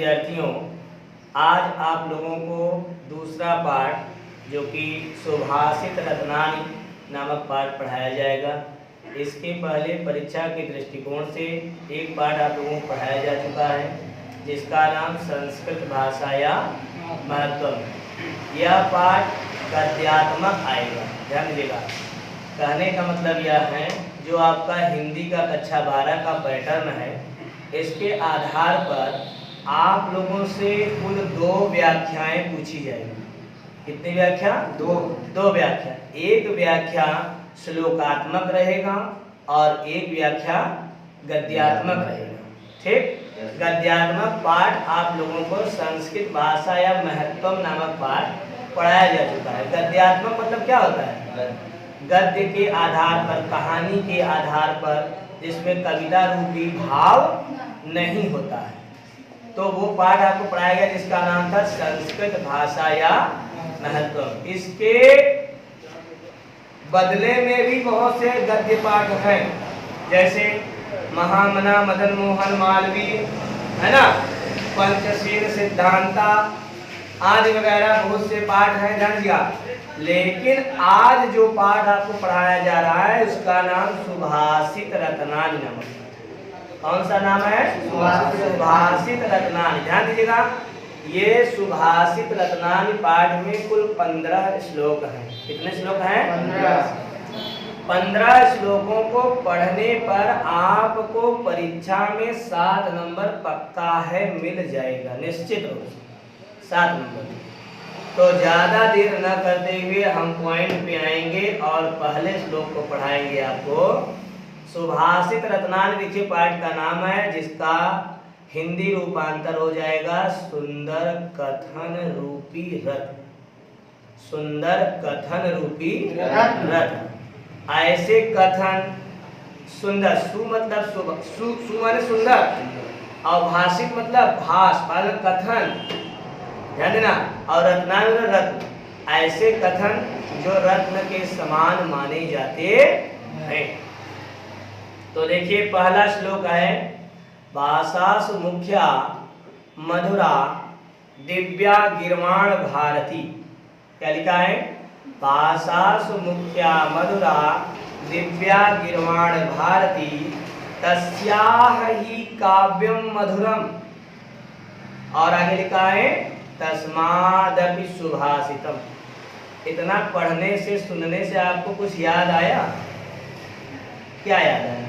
विद्यार्थियों, आज आप लोगों को दूसरा पाठ जो कि सुभाषित रत्नानि नामक पाठ पढ़ाया जाएगा। इसके पहले परीक्षा के दृष्टिकोण से एक पाठ आप लोगों को पढ़ाया जा चुका है जिसका नाम संस्कृत भाषाया महत्व। यह पाठ गद्यात्मक आएगा, ध्यान दीजिएगा। कहने का मतलब यह है जो आपका हिंदी का कक्षा 12 का पैटर्न है, इसके आधार पर आप लोगों से कुल 2 व्याख्याएं पूछी जाएंगी। कितनी व्याख्या? 2 व्याख्या। एक व्याख्या श्लोकात्मक रहेगा और एक व्याख्या गद्यात्मक रहेगा। ठीक, गद्यात्मक पाठ आप लोगों को संस्कृत भाषा या महत्वम नामक पाठ पढ़ाया जा चुका है। गद्यात्मक मतलब क्या होता है? गद्य के आधार पर, कहानी के आधार पर, जिसमें कविता रूपी भाव नहीं होता है, तो वो पाठ आपको पढ़ाया गया जिसका नाम था संस्कृत भाषा या महत्व। इसके बदले में भी बहुत से गद्य पाठ हैं, जैसे महामना मदन मोहन मालवीय, है ना, पंचशील सिद्धांता आदि वगैरह बहुत से पाठ हैं, ध्यान दिया। लेकिन आज जो पाठ आपको पढ़ाया जा रहा है उसका नाम सुभाषित रत्नानि नामक। कौन सा नाम है? सुभाषित रत्नानि। ध्यान दीजिएगा, ये सुभाषित रत्नानि पाठ में कुल 15 श्लोक हैं। कितने श्लोक हैं? 15 श्लोकों को पढ़ने पर आपको परीक्षा में 7 नंबर पक्का है, मिल जाएगा निश्चित रूप से 7 नंबर। तो ज़्यादा देर न करते हुए हम पॉइंट पे आएंगे और पहले श्लोक को पढ़ाएंगे आपको। सुभाषित रत्नानि देखिए पाठ का नाम है, जिसका हिंदी रूपांतर हो जाएगा सुंदर कथन रूपी रथ। सुंदर कथन रूपी रथ। ऐसे कथन सुंदर, सु मतलब सु माने सुंदर और भाषित मतलब भाष पालन कथन, ध्यान देना, और रत्नानि रत्न, ऐसे कथन जो रत्न के समान माने जाते हैं। तो देखिए पहला श्लोक है, भाषासु मुख्या मधुरा दिव्या गिर्वाण भारती। क्या लिखा है? भाषासु मुख्या मधुरा दिव्या गिर्वाण भारती तस्याह ही काव्यम मधुरम। और आगे लिखा है तस्मादपि सुभाषितम। इतना पढ़ने से, सुनने से आपको कुछ याद आया? क्या याद आया?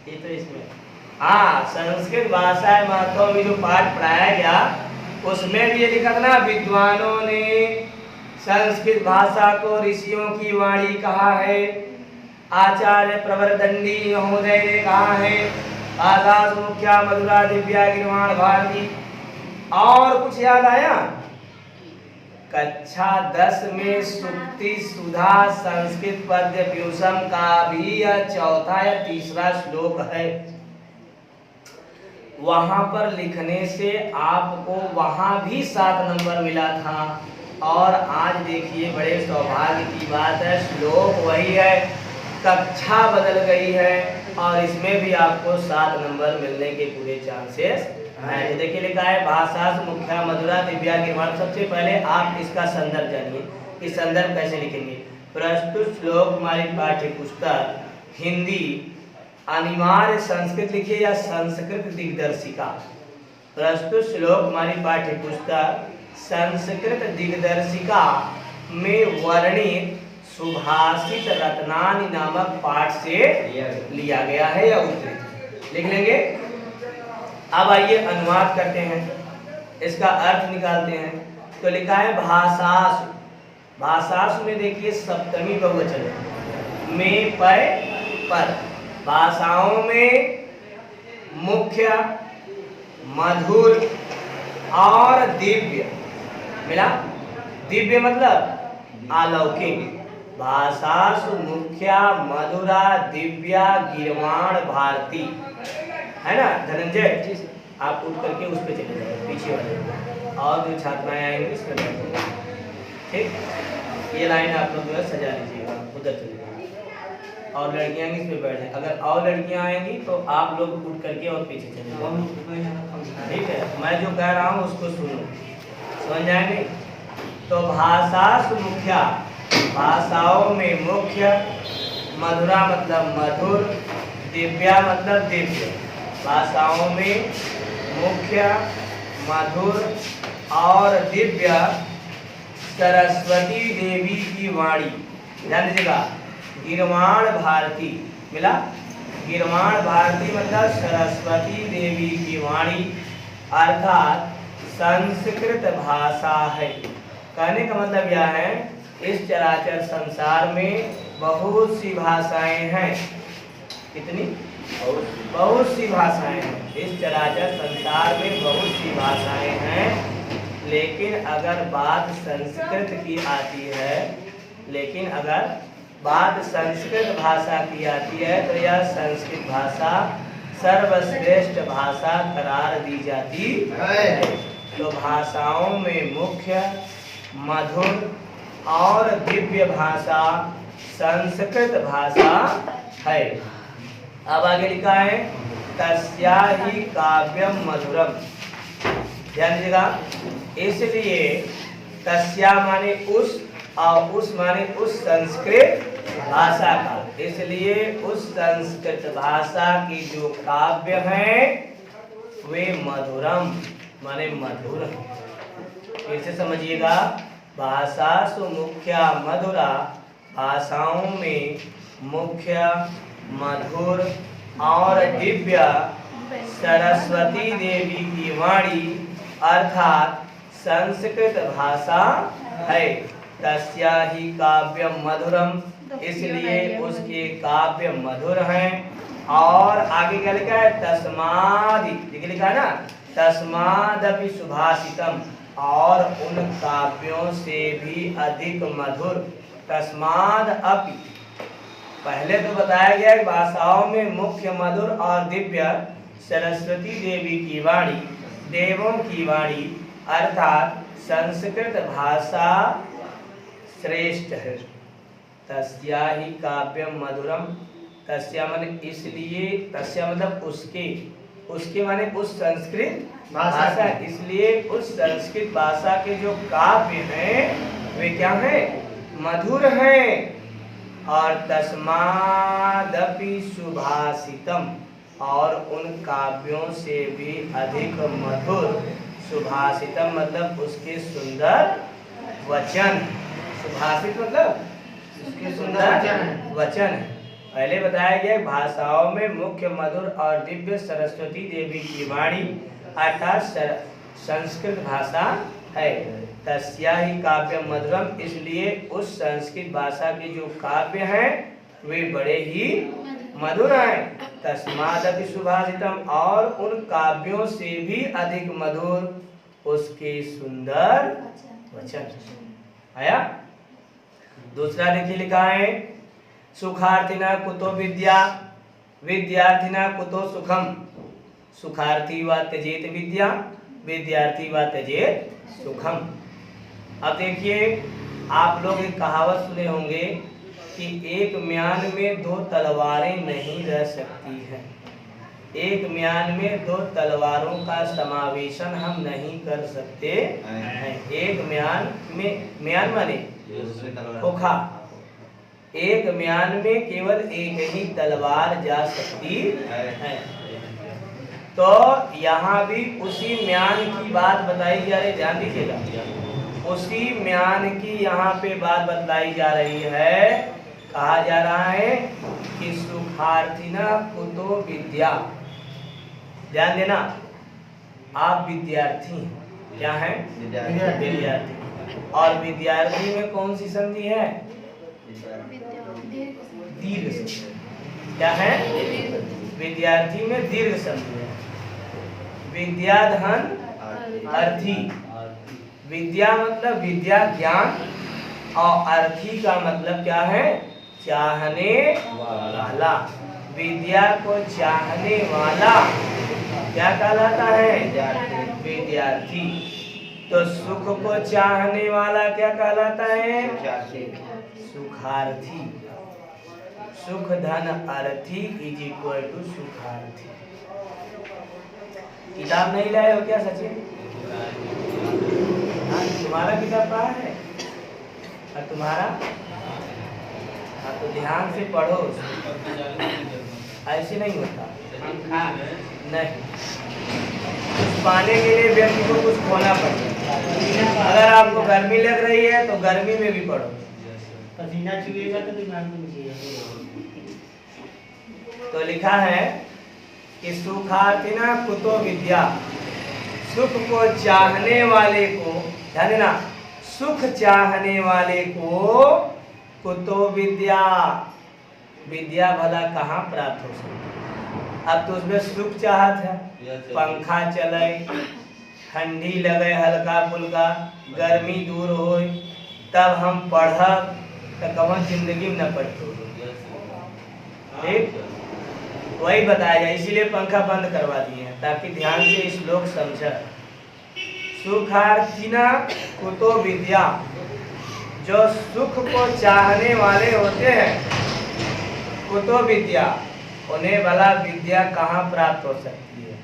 ये तो इसमें हाँ, संस्कृत भाषा महत्व में जो पाठ पढ़ाया गया उसमें भी ये लिखा था ना, विद्वानों ने संस्कृत भाषा को ऋषियों की वाणी कहा है, आचार्य प्रवरदंडी महोदय ने कहा है, भाषासु मुख्या मधुरा दिव्या गिर्वाण भारती। और कुछ याद आया? कक्षा 10 में सुक्ति सुधा संस्कृत पद्य व्यूषम का भी यह चौथा या तीसरा श्लोक है। वहां पर लिखने से आपको वहां भी 7 नंबर मिला था, और आज देखिए बड़े सौभाग्य की बात है, श्लोक वही है, कक्षा बदल गई है और इसमें भी आपको 7 नंबर मिलने के पूरे चांसेस हैं। देखिए लिखा है भाषासु मुख्या मधुरा दिव्या गिर्वाण। सबसे पहले आप इसका संदर्भ जानिए कि संदर्भ कैसे लिखेंगे। प्रस्तुत श्लोक हमारी पाठ्य पुस्तक हिंदी अनिवार्य संस्कृत लिखिए या संस्कृत दिग्दर्शिका। प्रस्तुत श्लोक हमारी पाठ्य पुस्तक संस्कृत दिग्दर्शिका में वर्णित सुभाषित रत्नानि नामक पाठ से लिया गया है या उद्धृत। लिख लेंगे। अब आइए अनुवाद करते हैं, इसका अर्थ निकालते हैं। तो लिखा है भाषासु। भाषासु में देखिए सप्तमी बहुवचन है, में पय पर। भाषाओं में मुख्य, मधुर और दिव्य मिला। दिव्य मतलब अलौकिक। भाषासु मुख्या मधुरा दिव्या गिर्वाण भारती, है ना धनंजय? आप उठ करके उस पे चले जाए पीछे वाले, और जो छात्राएं आएंगे इसमें बैठेंगे। ठीक, ये लाइन आप लोग जो है सजा लीजिएगा, उधर चले जाइए। और लड़कियां इस पे बैठ जाए। अगर और लड़कियां आएंगी तो आप लोग उठ करके और पीछे चले जाएंगे, ठीक है? मैं जो कह रहा हूँ उसको सुनो, समझ जाएंगे? तो भाषा मुख्या, भाषाओं में मुख्य, मधुरा मतलब मधुर, दिव्या मतलब दिव्य। भाषाओं में मुख्य, मधुर और दिव्य सरस्वती देवी की वाणी। ध्यान दीजिएगा, गिरवाण भारती मिला। गिरवाण भारती मतलब सरस्वती देवी की वाणी, अर्थात संस्कृत भाषा है। कहने का मतलब यह है, इस चराचर संसार में बहुत सी भाषाएं हैं। कितनी? बहुत सी भाषाएं हैं। इस चराचर संसार में बहुत सी भाषाएं हैं, लेकिन अगर बात संस्कृत की आती है, लेकिन अगर बात संस्कृत भाषा की आती है तो यह संस्कृत भाषा सर्वश्रेष्ठ भाषा करार दी जाती है। तो भाषाओं में मुख्य, मधुर और दिव्य भाषा संस्कृत भाषा है। अब आगे लिखा है तस्या ही काव्यम मधुरम। ध्यान दीजिएगा, इसलिए तस्या माने उस, और उस माने उस संस्कृत भाषा का, इसलिए उस संस्कृत भाषा की जो काव्य हैं वे मधुरम माने मधुर। फिर से समझिएगा, भाषा सु मुख्या मधुरा, भाषाओं में मुख्य, मधुर और दिव्य सरस्वती देवी की वाणी अर्थात संस्कृत भाषा है। तस्या ही काव्य मधुरम, इसलिए उसके काव्य मधुर हैं। और आगे क्या लिखा है? तस्मादि लिखा है ना, तस्मादपि सुभाषितम, और उन काव्यों से भी अधिक मधुर। तस्माद अपि, पहले तो बताया गया है भाषाओं में मुख्य, मधुर और दिव्य सरस्वती देवी की वाणी, देवों की वाणी अर्थात संस्कृत भाषा श्रेष्ठ है। तस्या ही काव्यम मधुरम, तस्या माने इसलिए, तस्या मतलब उसके, उसके माने उस संस्कृत भाषा, इसलिए उस संस्कृत भाषा के जो काव्य हैं वे क्या हैं? मधुर हैं। और तस्मादपि सुभाषितम, और उन काव्यों से भी अधिक मधुर। सुभाषितम मतलब उसके सुंदर वचन, सुभाषित मतलब उसके सुंदर वचन। पहले बताया गया भाषाओं में मुख्य, मधुर और दिव्य सरस्वती देवी की वाणी अर्थात संस्कृत भाषा है। तस्या ही काव्य मधुरम, इसलिए उस संस्कृत भाषा के जो काव्य हैं वे बड़े ही मधुर हैं। तस्मादपि सुभाषितम, और उन काव्यों से भी अधिक मधुर उसके सुंदर वचन। आया? दूसरा देखिए लिखा है सुखार्थिना कुतो विद्या, विद्यार्थिना कुतो सुखम। सुखार्थी व त्यजेत विद्या, विद्यार्थी व त्यजेत सुखम। अब देखिए, आप लोग एक कहावत सुने होंगे कि एक म्यान में दो तलवारें नहीं रह सकती हैं। एक म्यान में दो तलवारों का समावेशन हम नहीं कर सकते हैं। एक म्यान में, म्यान माने खोखा, एक म्यान में केवल एक ही तलवार जा सकती है। तो यहाँ भी उसी म्यान की बात बताई जा रही, ध्यान दीजिएगा, उसी म्यान की यहाँ पे बात बतलाई जा रही है। कहा जा रहा है कि सुखार्थिना कुतो विद्या। ध्यान देना, आप विद्यार्थी हैं। क्या है? विद्यार्थी। और विद्यार्थी में कौन सी संधि है? दीर्घ संधि। क्या है? विद्यार्थी में दीर्घ संधि है। विद्याधन अर्थी, विद्या मतलब विद्या ज्ञान, और अर्थी का मतलब क्या है? चाहने वाला। विद्या को चाहने वाला क्या कहलाता है? विद्यार्थी। तो सुख को चाहने वाला क्या कहलाता है? सुखार्थी। सुख धन अर्थी इज इक्वल टू सुखार्थी। किताब नहीं लाए हो क्या सचिन? हाँ, तुम्हारा किताब कहाँ है और तुम्हारा? हाँ, तो ध्यान से पढ़ो। ऐसे नहीं होता, नहीं। कुछ पाने के लिए व्यक्ति को कुछ खोना पड़ता है। अगर आपको गर्मी लग रही है तो गर्मी में भी पढ़ो। पसीना चुएगा तो दिमाग में तो लिखा है कि सुखार्थिना कुतो विद्या, सुख को चाहने वाले को, ध्यान देना, सुख चाहने वाले को कुतो विद्या, विद्या भला कहाँ प्राप्त हो सकती है? अब तो उसमें सुख चाहत है, पंखा चले, ठंडी लगे हल्का फुल्का, गर्मी दूर हो, तब हम पढ़ब तो कौन जिंदगी में न पढ़ते। ठीक, वही बताया जाए, इसीलिए पंखा बंद करवा दिए हैं ताकि ध्यान से श्लोक समझ। सुखार्थिना कुतो विद्या, जो सुख को चाहने वाले होते हैं, कुतो विद्या, उन्हें भला विद्या कहाँ प्राप्त हो सकती है?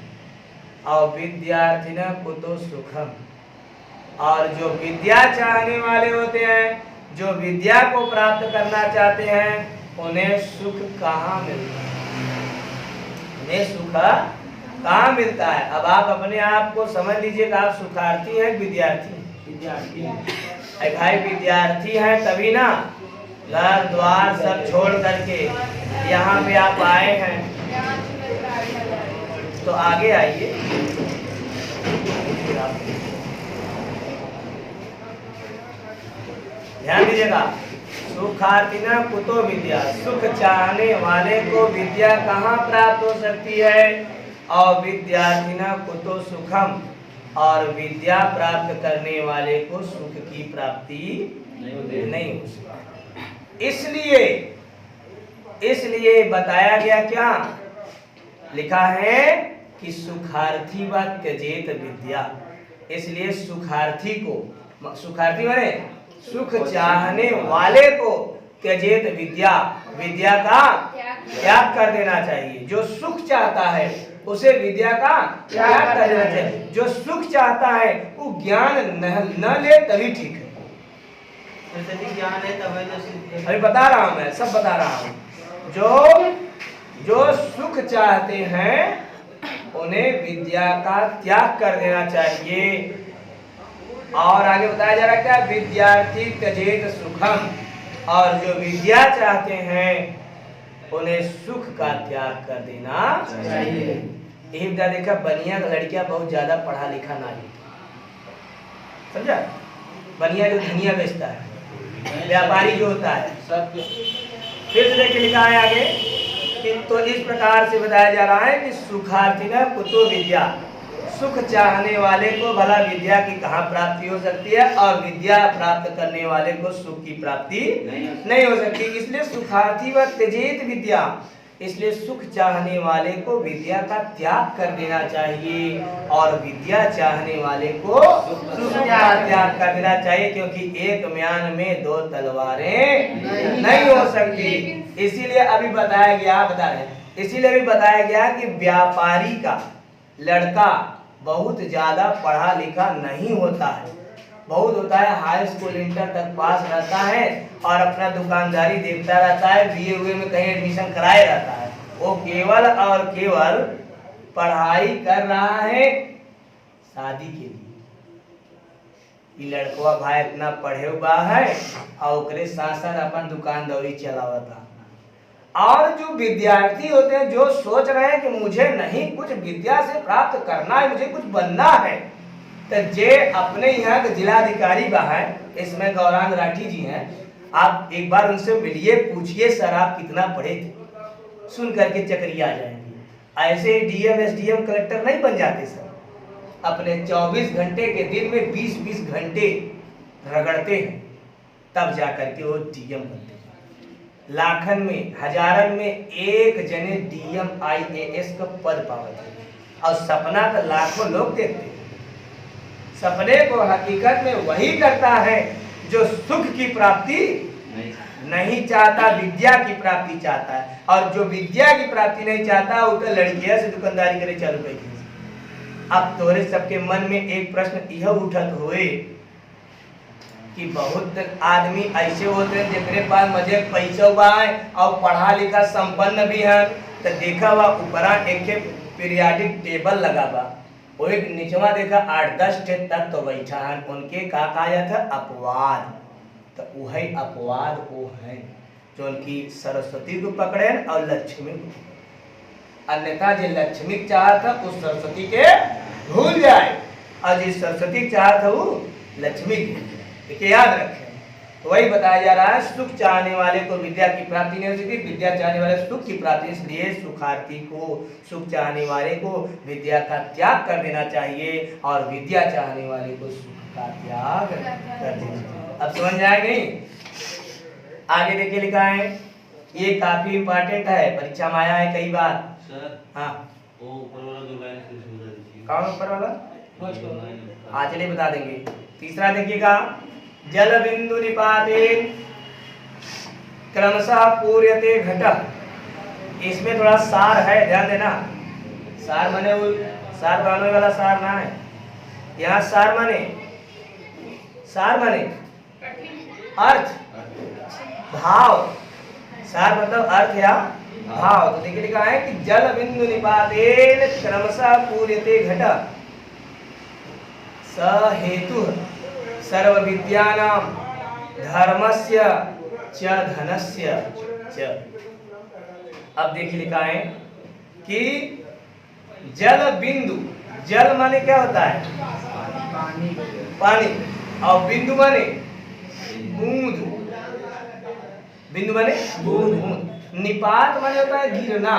और विद्यार्थिना कुतो सुखम, और जो विद्या चाहने वाले होते हैं, जो विद्या को प्राप्त करना चाहते हैं, उन्हें सुख कहाँ मिलता है? उन्हें सुख कहाँ मिलता है? अब आप अपने आप को समझ लीजिए कि आप सुखार्थी हैं, विद्यार्थी हैं। भाई विद्यार्थी हैं तभी ना घर द्वार सब छोड़ करके यहाँ पे आप आए हैं। तो आगे आइए, ध्यान दीजिएगा। सुखार्थिना कुतो विद्या, सुख चाहने वाले को विद्या कहाँ प्राप्त हो सकती है? और विद्यार्थिना कुतो सुखम, और विद्या प्राप्त करने वाले को सुख की प्राप्ति नहीं हो सकती। इसलिए बताया गया, क्या लिखा है कि सुखार्थी व त्यजेत विद्या। इसलिए सुखार्थी को, सुखार्थी माने सुख चाहने वाले को त्यजेत विद्या, विद्या का त्याग कर देना चाहिए। जो सुख चाहता है उसे विद्या का त्याग कर देना चाहिए। जो सुख चाहता है वो ज्ञान न ले तभी ठीक है। ज्ञान है तब अभी बता रहा हूँ, मैं सब बता रहा हूँ। जो सुख चाहते हैं उन्हें विद्या का त्याग कर देना चाहिए। और आगे बताया जा रहा है क्या? विद्यार्थी त्यजेत सुखम, और जो विद्या चाहते हैं उन्हें सुख का त्याग कर देना चाहिए। यही बता देखा, बनिया लड़कियां बहुत ज्यादा पढ़ा लिखा ना लिखा, समझा? बनिया जो धनिया बेचता है, व्यापारी जो होता है, फिर से देखिए लिखा है आगे कि तो इस प्रकार से बताया जा रहा है कि सुखार्थिना कुतो विद्या, सुख चाहने वाले को भला विद्या की कहाँ प्राप्ति हो सकती है? और विद्या प्राप्त करने वाले को सुख की प्राप्ति नहीं हो सकती। इसलिए सुखार्थी व त्यजेत विद्या, इसलिए सुख चाहने वाले को विद्या का त्याग कर देना चाहिए, और विद्या चाहने वाले को सुख का त्याग कर देना चाहिए, क्योंकि एक म्यान में दो तलवारें नहीं हो सकती। इसीलिए अभी बताया गया, बता रहे, इसीलिए अभी बताया गया कि व्यापारी का लड़का बहुत ज्यादा पढ़ा लिखा नहीं होता है, बहुत होता है हाई स्कूल इंटर तक पास रहता है और अपना दुकानदारी देखता रहता है, बीए हुए में कहीं एडमिशन कराए रहता है। वो केवल और केवल पढ़ाई कर रहा है शादी के लिए। ये लड़कवा भाई इतना पढ़े हुआ है और ओकरे साथ साथ अपन दुकानदारी चलावता। और जो विद्यार्थी होते हैं जो सोच रहे हैं कि मुझे नहीं कुछ विद्या से प्राप्त करना है, मुझे कुछ बनना है, तो जे अपने यहाँ के जिलाधिकारी बा है, इसमें गौरांग राठी जी हैं, आप एक बार उनसे मिलिए, पूछिए सर आप कितना पढ़े थे, सुन करके चकरिया आ जाएंगे। ऐसे डीएम एसडीएम कलेक्टर नहीं बन जाते सर, अपने 24 घंटे के दिन में 20-20 घंटे रगड़ते हैं तब जाकर के वो डीएम बनते हैं। लाखन में हजारन में एक जने डीएम आईएएस का पद पावत है, और सपना तो लाखों लोग देखते हैं। सपने को हकीकत में वही करता है जो सुख की प्राप्ति नहीं चाहता, विद्या की प्राप्ति चाहता है। और जो विद्या की प्राप्ति नहीं चाहता वो तो लड़कियां से दुकानदारी करे चालू कर दी। अब तोरे सबके मन में एक प्रश्न यह उठत हुए कि बहुत आदमी ऐसे होते हैं जिनके पास मजे पैसा बा और पढ़ा लिखा संपन्न भी है, तो देखा हुआ ऊपरा एक पीरियाडिक टेबल लगा बा, वो एक निचवा देखा 8-10 तत्व बैठा है, उनके का कहा जाता है अपवाद। तो वही अपवाद वो है जो उनकी सरस्वती को पकड़े और लक्ष्मी को। अन्यथा जो लक्ष्मी चाहता उस सरस्वती के भूल जाए, और जिस सरस्वती चाहता वो लक्ष्मी के याद रखें। तो वही बताया जा रहा है, सुख चाहने वाले को विद्या की प्राप्ति नहीं हो सकती, विद्या चाहने वाले सुख की प्राप्ति। इसलिए सुखार्थी को, सुख चाहने वाले को विद्या का त्याग कर देना चाहिए और विद्या चाहने वाले को सुख का त्याग कर देना चाहिए। अब समझ जाए नहीं? आगे देखिए लिखा है, ये काफी इंपॉर्टेंट है, परीक्षा में आया है कई बार। सर हाँ, वो ऊपर वाला जो लाइन से सुधा दीजिए। कौन ऊपर वाला? हाँ चलिए बता देंगे। तीसरा देखिएगा, जल बिंदु निपातेन क्रमशः पूर्यते घट। इसमें थोड़ा सार है, ध्यान देना। सार माने वो सार बनाने वाला सार ना है, यहाँ सार माने अर्थ, भाव। सार मतलब अर्थ या भाव। तो देखिए लिखा है कि जल बिंदु निपातेन क्रमशः पूर्यते घट स हेतु सर्व विद्यानां धर्मस्य च धनस्य च। अब देखिए लिखा है कि जल बिंदु, जल माने क्या होता है? पानी। और बिंदु माने बूंद, बिंदु माने बूंद। निपात माने होता है गिरना,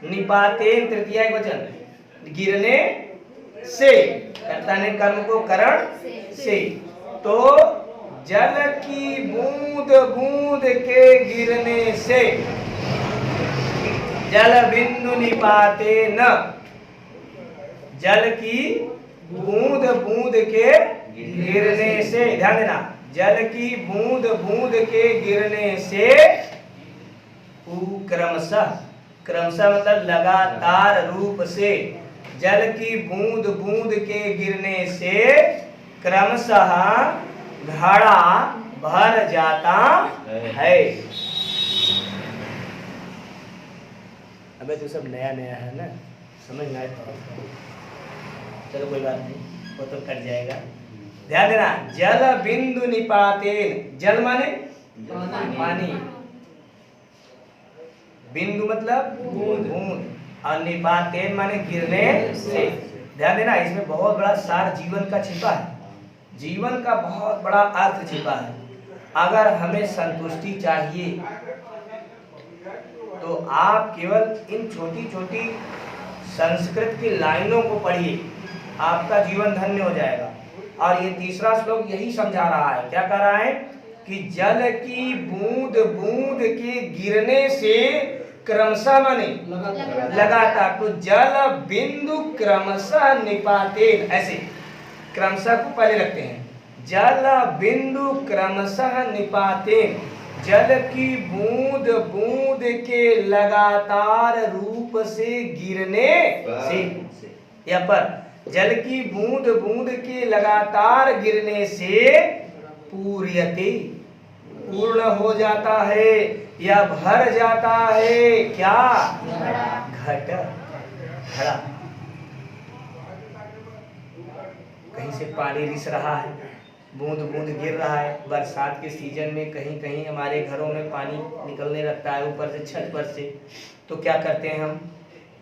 निपातेन तृतीया वचन, गिरने से, कर्ता ने कर्म को करण से। तो जल की बूंद बूंद के गिरने से, जल बिंदु निपातेन, जल की बूंद बूंद के गिरने से, ध्यान देना, जल की बूंद बूंद के गिरने से क्रमशः, क्रमशः मतलब लगातार रूप से, जल की बूंद बूंद के गिरने से क्रमशः घड़ा भर जाता है। अबे तो सब नया नया है ना, समझ में आया? चलो कोई बात नहीं, वो तो कट जाएगा। ध्यान देना, जल बिंदु निपातेन, जल माने पानी, बिंदु मतलब बूंद, और निपातेन माने गिरने से। ध्यान देना, इसमें बहुत बड़ा सार जीवन का छिपा है, जीवन का बहुत बड़ा अर्थ छिपा है। अगर हमें संतुष्टि चाहिए तो आप केवल इन छोटी छोटी संस्कृत की लाइनों को पढ़िए, आपका जीवन धन्य हो जाएगा। और ये तीसरा श्लोक यही समझा रहा है, क्या कह रहा है कि जल की बूंद बूंद के गिरने से क्रमशः माने लगातार, तो जल बिंदु क्रमशः निपातेन, ऐसे क्रमशः को पहले रखते हैं, जल बिंदु क्रमशः निपातेन, जल की बूंद बूंद के लगातार रूप से गिरने से, यहाँ पर जल की बूंद बूंद के लगातार गिरने से पूर्यते, पूर्ण हो जाता है या भर जाता है, क्या? घट, घड़ा। कहीं से पानी रिस रहा है, बूंद बूंद गिर रहा है। बरसात के सीजन में कहीं कहीं हमारे घरों में पानी निकलने लगता है ऊपर से, छत पर से, तो क्या करते हैं हम,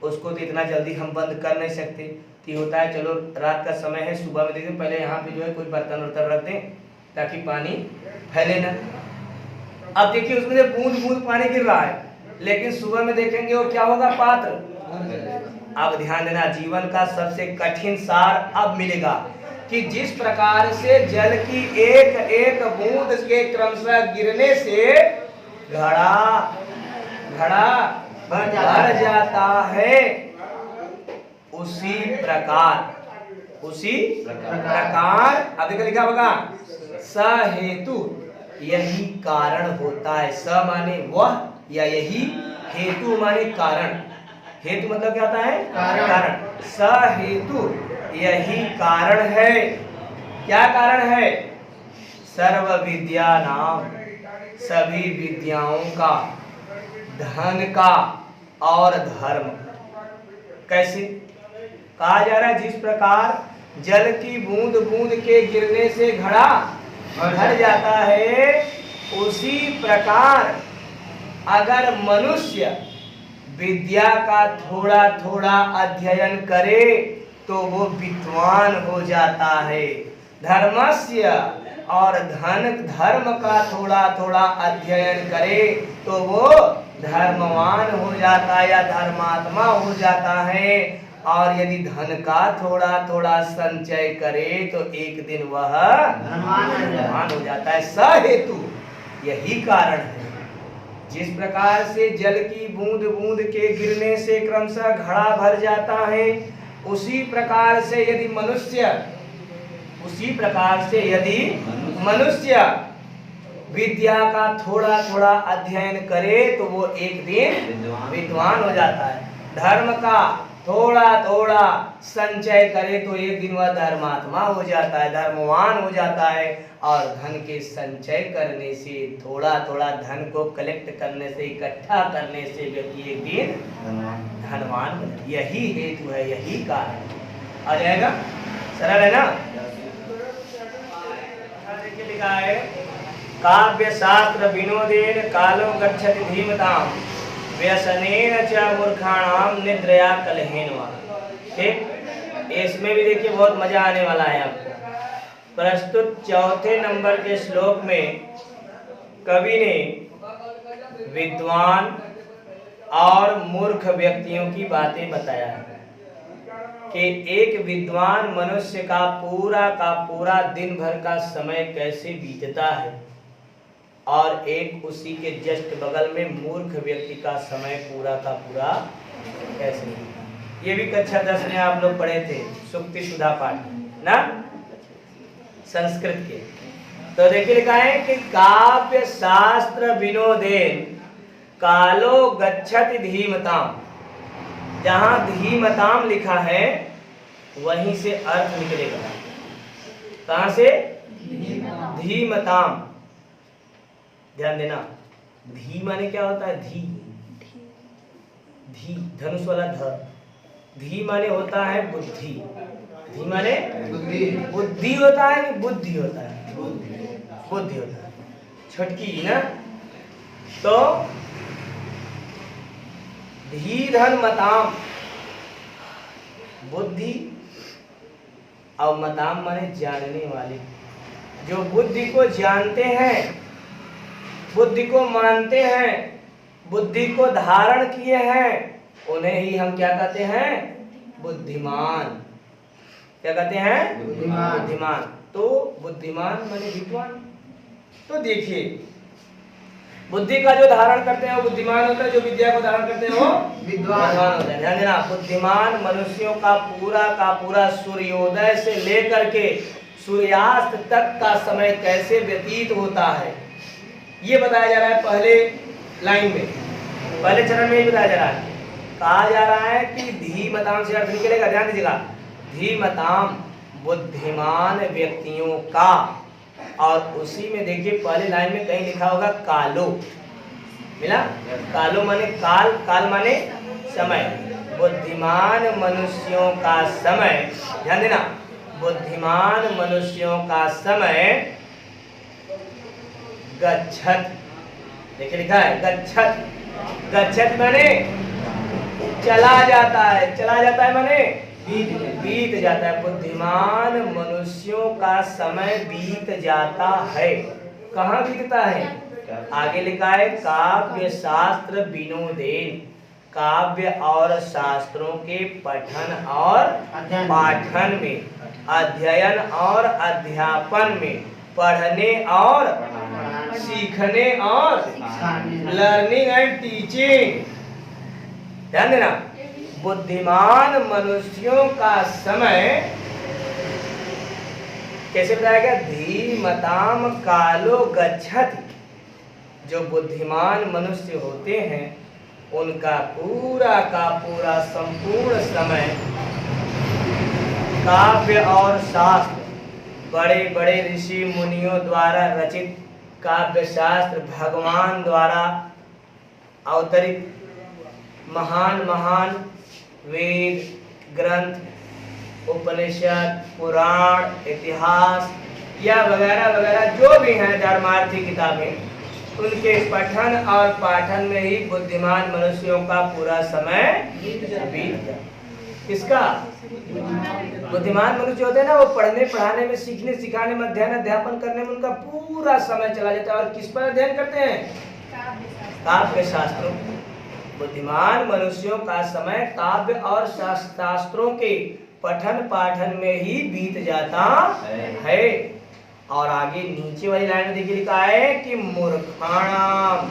उसको तो इतना जल्दी हम बंद कर नहीं सकते। तो होता है चलो रात का समय है, सुबह में देखते पहले यहाँ पे जो है कोई बर्तन वर्तन रख दें ताकि पानी फैले ना। अब देखिए उसमें से बूंद बूंद पानी गिर रहा है, लेकिन सुबह में देखेंगे वो क्या होगा, पात्र। अब ध्यान देना, जीवन का सबसे कठिन सार अब मिलेगा कि जिस प्रकार से जल की एक एक बूंद के क्रमशः गिरने से घड़ा भर जाता है, उसी प्रकार अब देखो लिखा होगा, स हेतु यही कारण होता है। स माने वह या यही, हेतु माने कारण। हेतु मतलब क्या होता है? कारण। स हेतु यही कारण है। क्या कारण है? सर्व विद्या नाम, सभी विद्याओं का, धन का और धर्म। कैसे कहा जा रहा है? जिस प्रकार जल की बूंद बूंद के गिरने से घड़ा भर जाता है, उसी प्रकार अगर मनुष्य विद्या का थोड़ा थोड़ा अध्ययन करे तो वो विद्वान हो जाता है। धर्मस्य, और धर्म का थोड़ा थोड़ा अध्ययन करे तो वो धर्मवान हो जाता है या धर्मात्मा हो जाता है। और यदि धन का थोड़ा थोड़ा संचय करे तो एक दिन वह धनवान हो जाता है। स हेतु यही कारण है। जिस प्रकार से जल की बूंद बूंद के गिरने से क्रमशः घड़ा भर जाता है, उसी प्रकार से यदि मनुष्य विद्या का थोड़ा थोड़ा अध्ययन करे तो वो एक दिन विद्वान हो जाता है। धर्म का थोड़ा थोड़ा संचय करे तो एक दिन वह धर्मात्मा हो जाता है, धर्मवान हो जाता है। और धन के संचय करने से, थोड़ा थोड़ा धन को कलेक्ट करने से, इकट्ठा करने से व्यक्ति एक दिन धनवान हो जाता है। यही हेतु है, यही कारण। आ जाएगा? सरल है ना? देखिए लिखा है, काव्य शास्त्र विनोदेन कालो गच्छति धीमताम व्यसनेन च मूर्खाणाम निद्रया कलहेन वा। ठीक, इसमें भी देखिए बहुत मजा आने वाला है आपको। प्रस्तुत चौथे नंबर के श्लोक में कवि ने विद्वान और मूर्ख व्यक्तियों की बातें बताया है कि एक विद्वान मनुष्य का पूरा दिन भर का समय कैसे बीतता है, और एक उसी के जस्ट बगल में मूर्ख व्यक्ति का समय पूरा का पूरा कैसे बीतता। ये भी कक्षा 10 में आप लोग पढ़े थे, सुक्ति सुधा पाठ ना, संस्कृत के। तो देखिए लिखा है कि काव्य शास्त्र विनोदेन कालो गच्छति धीमताम। जहां धीमताम लिखा है वहीं से अर्थ निकलेगा। कहां से? धीमताम। ध्यान देना, धी माने क्या होता है? धी, धी धनुष वाला ध। धी माने होता है बुद्धि। धी माने बुद्धि होता है कि बुद्धि होता है? बुद्धि होता है, छटकी ना। तो धी धन मताम, बुद्धि, और मताम माने जानने वाले। जो बुद्धि को जानते हैं, बुद्धि को मानते हैं, बुद्धि को धारण किए हैं, उन्हें ही हम क्या कहते हैं? बुद्धिमान। क्या कहते हैं? बुद्धिमान। तो बुद्धिमान माने विद्वान। तो देखिए, बुद्धि का जो धारण करते हैं वो बुद्धिमान होता है, जो विद्या को धारण करते हैं वो विद्वान होता है। ध्यान देना, बुद्धिमान मनुष्यों का पूरा सूर्योदय से लेकर के सूर्यास्त तक का समय कैसे व्यतीत होता है, ये बताया जा रहा है पहले लाइन में, पहले चरण में ही बताया जा रहा है। कहा जा रहा है कि धीमताम से अर्थ निकलेगा, ध्यान दीजिएगा, धीमताम बुद्धिमान व्यक्तियों का। और उसी में देखिए पहले लाइन में कहीं लिखा होगा कालो, मिला? कालो माने काल, काल माने समय। बुद्धिमान मनुष्यों का समय, ध्यान देना, बुद्धिमान मनुष्यों का समय गच्छत। देखिए लिखा है गच्छत। गच्छत माने चला जाता है, चला जाता है माने बीत जाता है। बुद्धिमान मनुष्यों का समय बीत जाता है। कहाँ बीतता है? आगे लिखा है काव्य शास्त्र विनोदेन, काव्य और शास्त्रों के पठन और पाठन में, अध्ययन और अध्यापन में, पढ़ने और सीखने और लर्निंग एंड टीचिंग। ध्यान देना, बुद्धिमान मनुष्यों का समय कैसे बताया गया? धीमताम कालो गच्छति। जो बुद्धिमान मनुष्य होते हैं उनका पूरा का पूरा संपूर्ण समय काव्य और शास्त्र, बड़े बड़े ऋषि मुनियों द्वारा रचित काव्य शास्त्र, भगवान द्वारा अवतरित महान महान वेद ग्रंथ, उपनिषद, पुराण, इतिहास या वगैरह वगैरह जो भी हैं धर्मार्थी किताबें, उनके पठन और पाठन में ही बुद्धिमान मनुष्यों का पूरा समय बीत गया। किसका? बुद्धिमान मनुष्य होते हैं ना, वो पढ़ने पढ़ाने में, सीखने सिखाने में, अध्ययन अध्यापन करने में उनका पूरा समय चला जाता है। और किस पर अध्ययन करते हैं? काव्य शास्त्रों। बुद्धिमान मनुष्यों का समय काव्य और शास्त्रों के पठन पाठन में ही बीत जाता है। और आगे नीचे वाली लाइन में देखिए लिखा है कि मूर्खाणाम,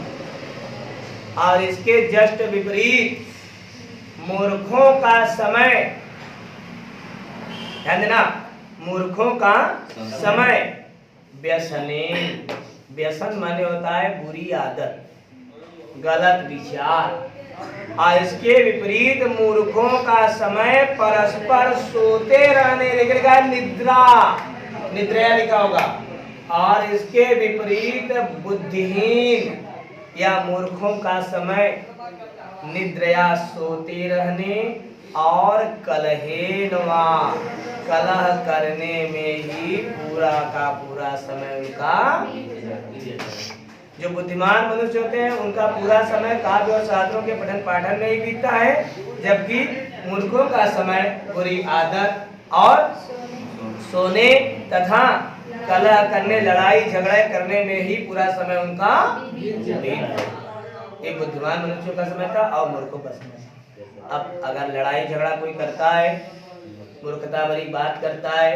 और इसके जस्ट विपरीत मूर्खों का समय, ध्यान देना, मूर्खों का समय व्यसने, व्यसन माने होता है बुरी आदत, गलत विचार, और इसके विपरीत मूर्खों का समय परस्पर सोते रहने, लिखा निद्रा, निद्रा लिखा होगा। और इसके विपरीत बुद्धिहीन या मूर्खों का समय निद्रया, सोते रहने, और कलहेनवा, कलह करने में ही पूरा का पूरा समय उनका। जो बुद्धिमान मनुष्य होते हैं उनका पूरा समय काव्य और शास्त्रों के पठन पाठन में ही बीतता है, जबकि मूर्खों का समय बुरी आदत और सोने तथा कलह करने, लड़ाई झगड़े करने में ही पूरा समय उनका बीतता है। ये बुद्धिमान मनुष्यों का समय था और मूर्खों का समय था। अब अगर लड़ाई झगड़ा कोई करता है, मूर्खता भरी बात करता है,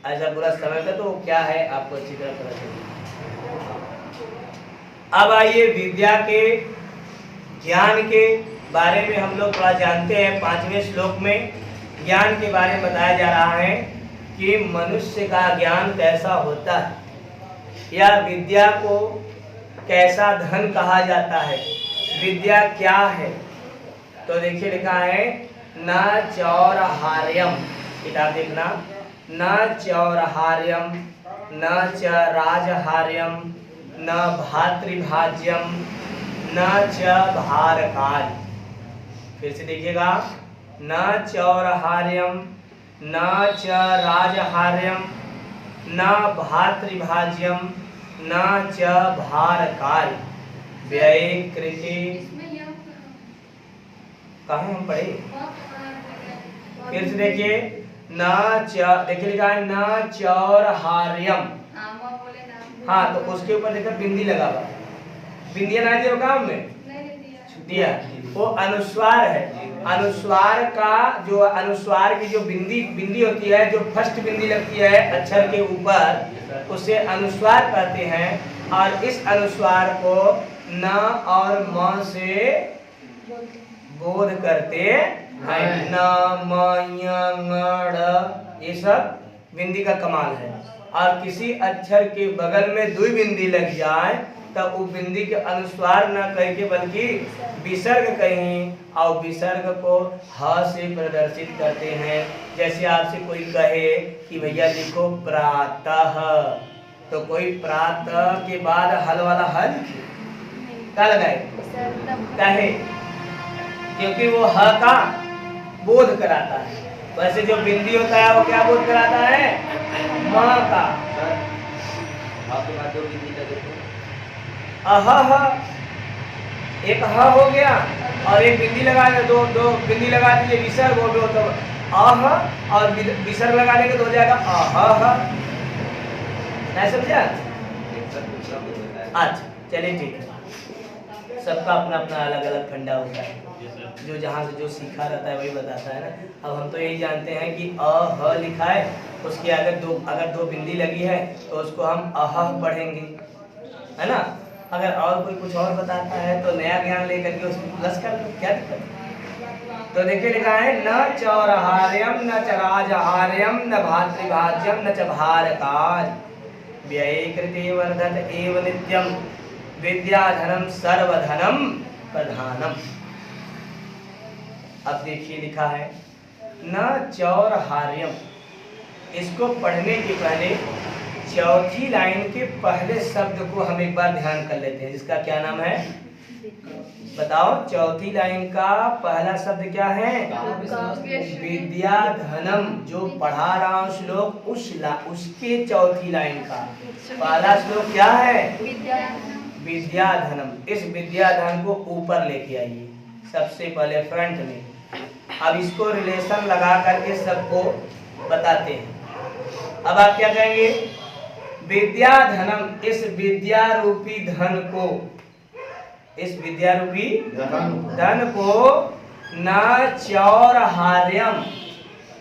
ऐसा पूरा समय का, तो क्या है आपको अच्छी तरह पता चलेगा। अब आइए विद्या के, ज्ञान के बारे में हम लोग थोड़ा जानते हैं। 5वें श्लोक में ज्ञान के बारे में बताया जा रहा है कि मनुष्य का ज्ञान कैसा होता है, या विद्या को कैसा धन कहा जाता है, विद्या क्या है। तो देखिए लिखा है न चौरहार्यम, किताब देखना, न चौरहार्यम न च राजहार्यम न भातृभाज्यम न च भारकार्य। फिर से देखिएगा, न चौरहार्यम न च राजहार्यम न भातृभाज्यम न च भारकार्य व्यय कृति। कहाँ हम पढ़े? फिर से देखिए, न च, देखिए लिखा है न चौरहार्यम। हाँ, तो उसके ऊपर देखो बिंदी लगा हुआ, बिंदिया ना दिया काम में दिया, वो अनुस्वार है। अनुस्वार का जो, अनुस्वार की जो बिंदी होती है, जो फर्स्ट बिंदी लगती है अक्षर के ऊपर, उसे अनुस्वार कहते हैं। और इस अनुस्वार को न और म से बोध करते हैं। न म य ङ ड़, ये सब बिंदी का कमाल है। और किसी अक्षर के बगल में दुई बिंदी लग जाए तब वो बिंदी के अनुस्वार न कह के बल्कि विसर्ग कहें, और विसर्ग को ह से प्रदर्शित करते हैं। जैसे आपसे कोई कहे कि भैया लिखो प्रातः, तो कोई प्रातः के बाद हल वाला हल क्या लगाए? कहे, क्योंकि वो ह का बोध कराता है। वैसे जो बिंदी होता है वो क्या बोध कराता है? माँ का। अह, एक ह हो गया और एक बिंदी लगा, दो बिंदी लगा दीजिए, विसर्ग हो गया, तो अह, और विसर्ग लगा देंगे तो हो जाएगा अह। नहीं समझा? अच्छा चलिए ठीक है, सबका अपना अपना अलग अलग फंडा होता है, जो जहाँ से जो सीखा रहता है वही बताता है ना। अब हम तो यही जानते हैं कि अ ह लिखा है, उसके अगर दो बिंदी लगी है तो उसको हम अह पढ़ेंगे, है ना। अगर और कोई कुछ और बताता है तो नया ज्ञान लेकर के उसको प्लस कर दो, क्या दिक्कत है। तो देखिए लिखा है न चौरहार्यम न च राजहार्यम न भातृभाज्यम न च भारकाज व्यय कृते वर्धत एव नित्यम विद्याधनम सर्वधनम प्रधानम। अब देखिए लिखा है न चौरहार्यम, इसको पढ़ने के पहले चौथी लाइन के पहले शब्द को हम एक बार ध्यान कर लेते हैं, जिसका क्या नाम है बताओ। चौथी लाइन का पहला शब्द क्या है विद्याधनम। जो पढ़ा रहा हूं श्लोक उसके चौथी लाइन का पहला श्लोक क्या है विद्याधनम। इस विद्याधन को ऊपर लेके आइए सबसे पहले फ्रंट में। अब इसको रिलेशन लगा करके सबको बताते हैं। अब आप क्या कहेंगे विद्याधनम, इस विद्या रूपी धन को, इस विद्या रूपी धन को न चौरहार्यम,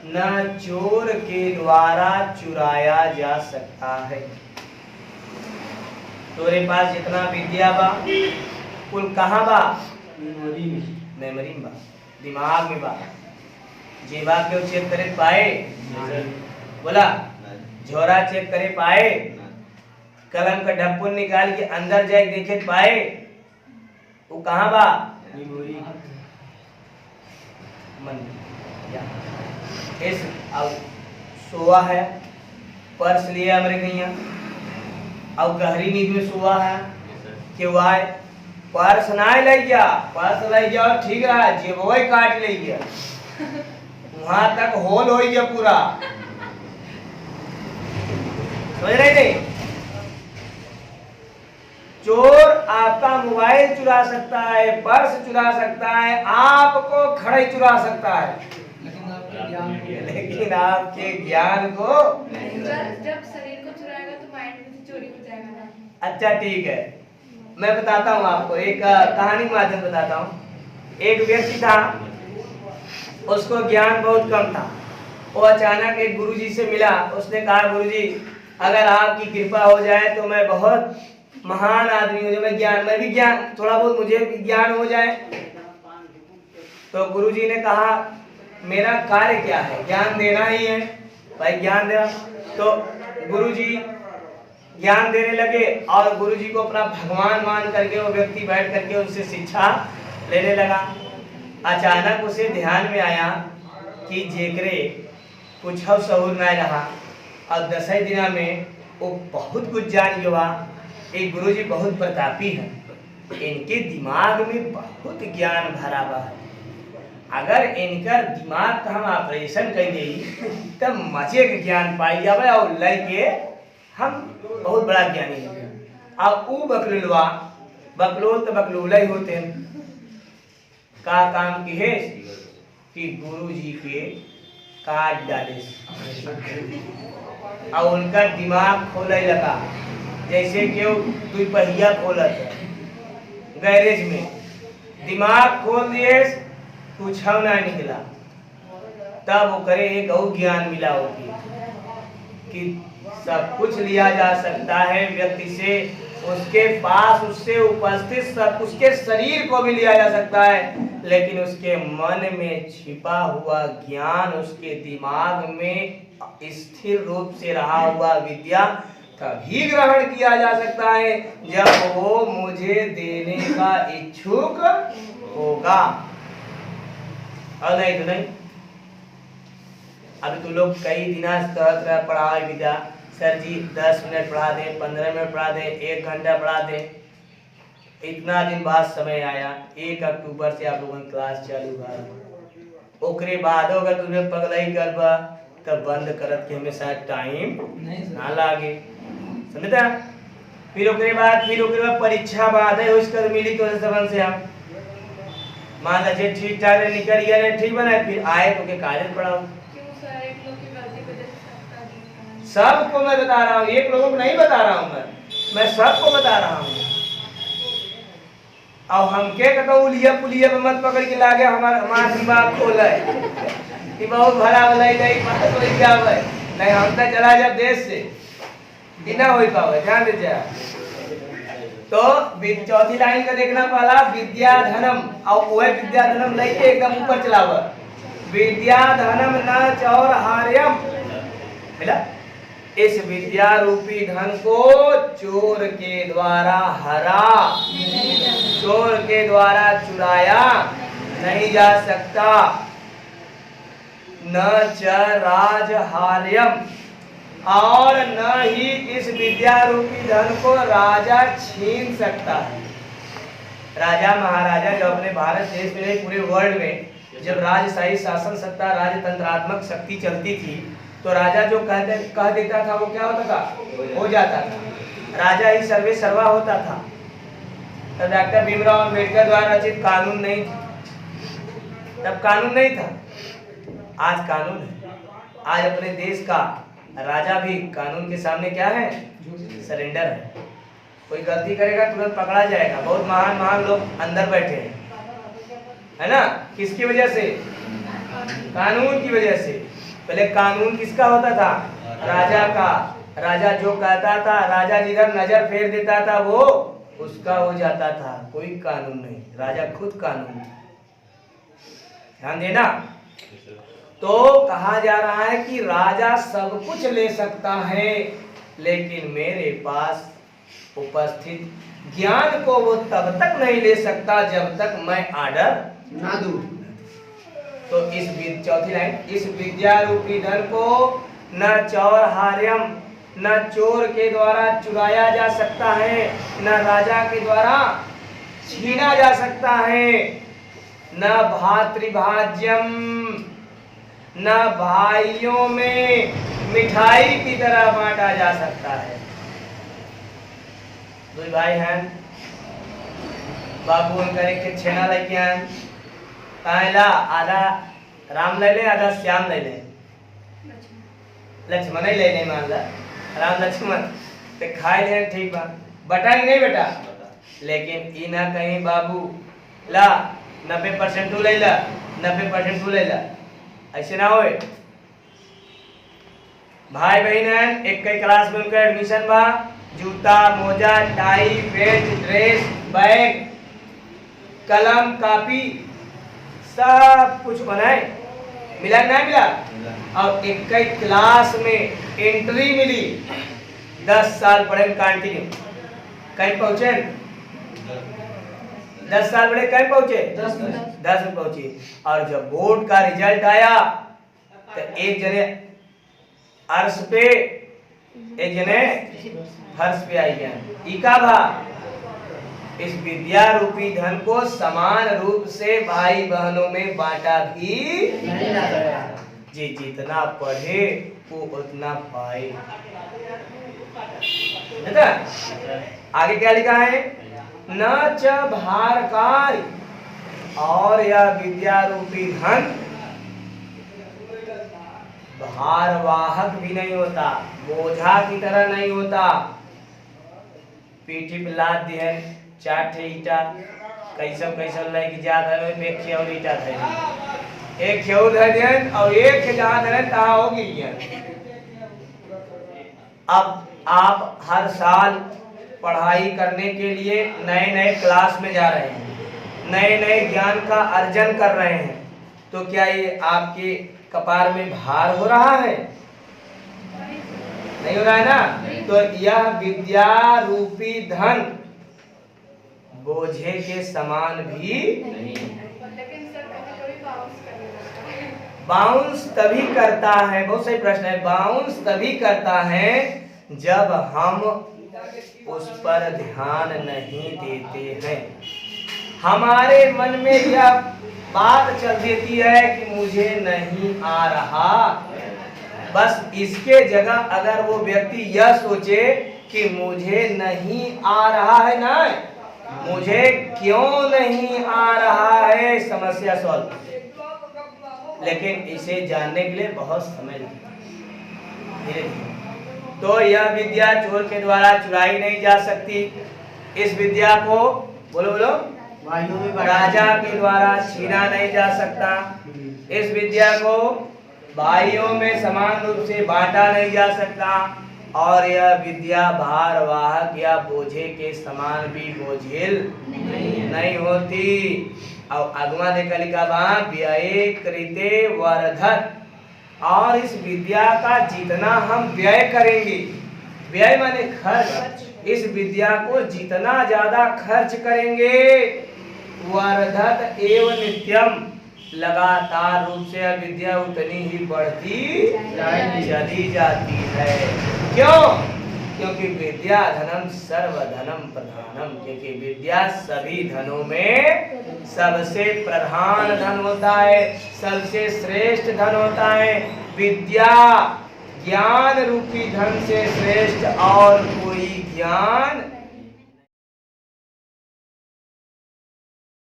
न चोर के द्वारा चुराया जा सकता है। तोरे पास जितना विद्या बा कुल कहाँ बा मेमोरी में बा, दिमाग में बा। जेबा के चेक करे पाए बोला, झोरा चेक करे पाए, कलम का ढक्कन निकाल के अंदर जाए देखे पाए, वो कहाँ बा मन। इस अब सोआ है, पर्स लिया हमारे गैया, अब गहरी नींद में सोआ है कि वाय पर्स ना ले गया, पर्स ले गया और ठीक रहा, जेबोई काट ले गया, वहां तक होल हो गया पूरा। समझ रहे नहीं? चोर आपका मोबाइल चुरा सकता है, पर्स चुरा सकता है, आपको खड़े चुरा सकता है, लेकिन आपके ज्ञान को जब शरीर को चुराएगा तो माइंड में से चोरी हो जाएगा ना। अच्छा ठीक है, मैं बताता हूँ आपको एक कहानी के माध्यम बताता हूँ। एक व्यक्ति था, उसको ज्ञान बहुत कम था। वो अचानक एक गुरुजी से मिला। उसने कहा गुरुजी अगर आपकी कृपा हो जाए तो मैं बहुत महान आदमी हूँ, मैं भी ज्ञान थोड़ा बहुत मुझे भी ज्ञान हो जाए। तो गुरुजी ने कहा मेरा कार्य क्या है, ज्ञान देना ही है भाई, ज्ञान देना। तो गुरुजी ज्ञान देने लगे और गुरुजी को अपना भगवान मान करके वो व्यक्ति बैठ करके उनसे शिक्षा लेने लगा। अचानक उसे ध्यान में आया कि जेकरे कुछ सहूर न रहा और 10 दिन में वो बहुत कुछ जान गया। एक गुरुजी बहुत प्रतापी है, इनके दिमाग में बहुत ज्ञान भरा हुआ है, अगर इनका दिमाग का हम ऑपरेशन कर दी तब मजे के ज्ञान पाई जाए और लड़के हम बहुत बड़ा ज्ञानी हो गया। अब वो बकलुलवा बकलोल तो बकलूल ही होते हैं, का काम की है कि गुरुजी के काट डाले और उनका दिमाग खोले लगा, जैसे कि वो दुपहिया खोलत है गैरेज में, दिमाग खोल दिए कुछ ना निकला। तब वो करे एक और ज्ञान मिला होगी कि सब कुछ लिया जा सकता है व्यक्ति से, उसके पास उससे उपस्थित सब उसके शरीर को भी लिया जा सकता है, लेकिन उसके मन में छिपा हुआ ज्ञान, उसके दिमाग में स्थिर रूप से रहा हुआ विद्या तभी ग्रहण किया जा सकता है जब वो मुझे देने का इच्छुक होगा, और नहीं तो नहीं। अभी तो लोग कई दिन तरह पढ़ा विद्या, सर जी 10 मिनट पढ़ा दें, 15 मिनट पढ़ा दें, 1 घंटा पढ़ा दें। इतना दिन बाद समय आया 1 अक्टूबर से आप लोगों की क्लास चालू हुआ, ओकरे बाद अगर तुम्हें पगलाई कर बा तब बंद करत के हमेशा टाइम ना लागे, समझता। फिर ओकरे बाद परीक्षा बाद है उसका मिली तो सबन से हम मान लीजिए ठीक ठाक निकल गया ठीक बनाए, फिर आए तो के कागज पढ़ाओ। सबको मैं बता रहा हूँ, एक लोगों को नहीं बता रहा हूँ, मैं सबको बता रहा हूँ। अब हम के कहता उलिया पुलिया पे मत पकड़ के लागे हमारा दिमाग खोले कि बहुत भरा वाला नहीं पता तो क्या है नहीं, हम तो चला जा देश से बिना हो पावे, ध्यान दे जा। तो चौथी लाइन का देखना पहला विद्याधनम, और वह विद्याधनम लेके एकदम ऊपर चला हुआ विद्याधनम न चौरहार्यम, मिला। इस विद्या रूपी धन को चोर के द्वारा हरा, चोर के द्वारा चुराया नहीं जा सकता। न च राजहार्यम, और न ही इस विद्या रूपी धन को राजा छीन सकता है। राजा महाराजा जो अपने भारत देश में नहीं पूरे वर्ल्ड में जब राजशाही शासन सत्ता राजतंत्रात्मक शक्ति चलती थी तो राजा जो कह देता था वो क्या होता था, हो जाता था। राजा ही सर्वे सर्वा होता था। तब डॉक्टर भीमराव अम्बेडकर द्वारा रचित कानून नहीं था, तब कानून नहीं था, आज कानून है। आज अपने देश का राजा भी कानून के सामने क्या है, सरेंडर है। कोई गलती करेगा तुरंत पकड़ा जाएगा। बहुत महान महान लोग अंदर बैठे हैं, है ना, किसकी वजह से, कानून की वजह से। पहले कानून किसका होता था, राजा का। राजा जो कहता था, राजा जिधर नजर फेर देता था वो उसका हो जाता था, कोई कानून नहीं, राजा खुद कानून। ध्यान देना। तो कहा जा रहा है कि राजा सब कुछ ले सकता है लेकिन मेरे पास उपस्थित ज्ञान को वो तब तक नहीं ले सकता जब तक मैं आर्डर ना दूं। तो इस चौथी लाइन, इस विद्या रूपी धन को न चौरहार्यम, न चोर के द्वारा चुराया जा सकता है, न राजा के द्वारा छीना जा सकता है, न भातृभाज्यम, न भाइयों में मिठाई की तरह बांटा जा सकता है। दो भाई हैं, बाबू उनका एक छेना लेके आए, कहला आधा राम ले ले आधा श्याम ले ले, लक्ष्मण ही ले ले, मान ला राम लक्ष्मण ते खाए ले, ठीक बा, बटाई नहीं बेटा, लेकिन ई ना कहीं बाबू ला 90% तू ले ला, 90% तू ले ला, ऐसे ना होए। भाई बहन हैं, एक कई क्लास में उनका एडमिशन बा, जूता मोजा टाई बेल्ट ड्रेस बैग कलम कापी सब कुछ बनाए, मिला नहीं मिला। और एक कई क्लास में एंट्री मिली, 10 साल पढ़े कंटिन्यू, कहीं पहुंचे 10 साल पढ़े, कहीं पहुंचे 10 में पहुंचे। और जब बोर्ड का रिजल्ट आया तो एक जने अर्श पे, एक जने फर्श पे आई गया। इका भा इस विद्या रूपी धन को समान रूप से भाई बहनों में बांटा भी नहीं जा सकता। जी जितना पढ़े वो उतना पाए। आगे क्या लिखा है, न च भारकारी, और यह विद्या रूपी धन भारवाहक भी नहीं होता, बोझा की तरह नहीं होता। पीठी पे लाद दिए 4 ठे ईटा, कैसे लेके जा रहे हैं, एक खेवर ईटा थे, एक खेवर धर दिए और एक के जहां धरे तहां हो गिर। अब आप हर साल पढ़ाई करने के लिए नए नए क्लास में जा रहे हैं, नए नए ज्ञान का अर्जन कर रहे हैं, तो क्या ये आपके कपार में भार हो रहा है? नहीं हो रहा है ना। तो यह विद्या रूपी धन बोझे के समान भी नहीं। बाउंस तभी करता है, बहुत सही प्रश्न है, बाउंस तभी करता है जब हम उस पर ध्यान नहीं देते हैं। हमारे मन में यह बात चल देती है कि मुझे नहीं आ रहा, बस इसके जगह अगर वो व्यक्ति यह सोचे कि मुझे नहीं आ रहा है ना, मुझे क्यों नहीं आ रहा है, समस्या सॉल्व। लेकिन इसे जानने के लिए बहुत समय लगता है, धीरे धीरे। तो यह विद्या चोर के द्वारा चुराई नहीं जा सकती। इस विद्या को बोलो बोलो राजा के द्वारा छीना नहीं जा सकता। इस विद्या को भाइयों में समान रूप से बांटा नहीं जा सकता। और यह विद्या भार वाहक या बोझे के समान भी बोझिल नहीं होती। और अगवा ने लिखा बा व्यय कृते वर्धत, और इस विद्या का जितना हम व्यय करेंगे, व्यय माने खर्च, इस विद्या को जितना ज्यादा खर्च करेंगे, वर्धत एवं नित्यम, लगातार रूप से यह विद्या उतनी ही बढ़ती चली जाती है। क्यों? क्योंकि विद्या धनम सर्वधनम प्रधानम, क्योंकि विद्या सभी धनों में सबसे प्रधान धन होता है, सबसे श्रेष्ठ धन होता है। विद्या ज्ञान रूपी धन से श्रेष्ठ और कोई ज्ञान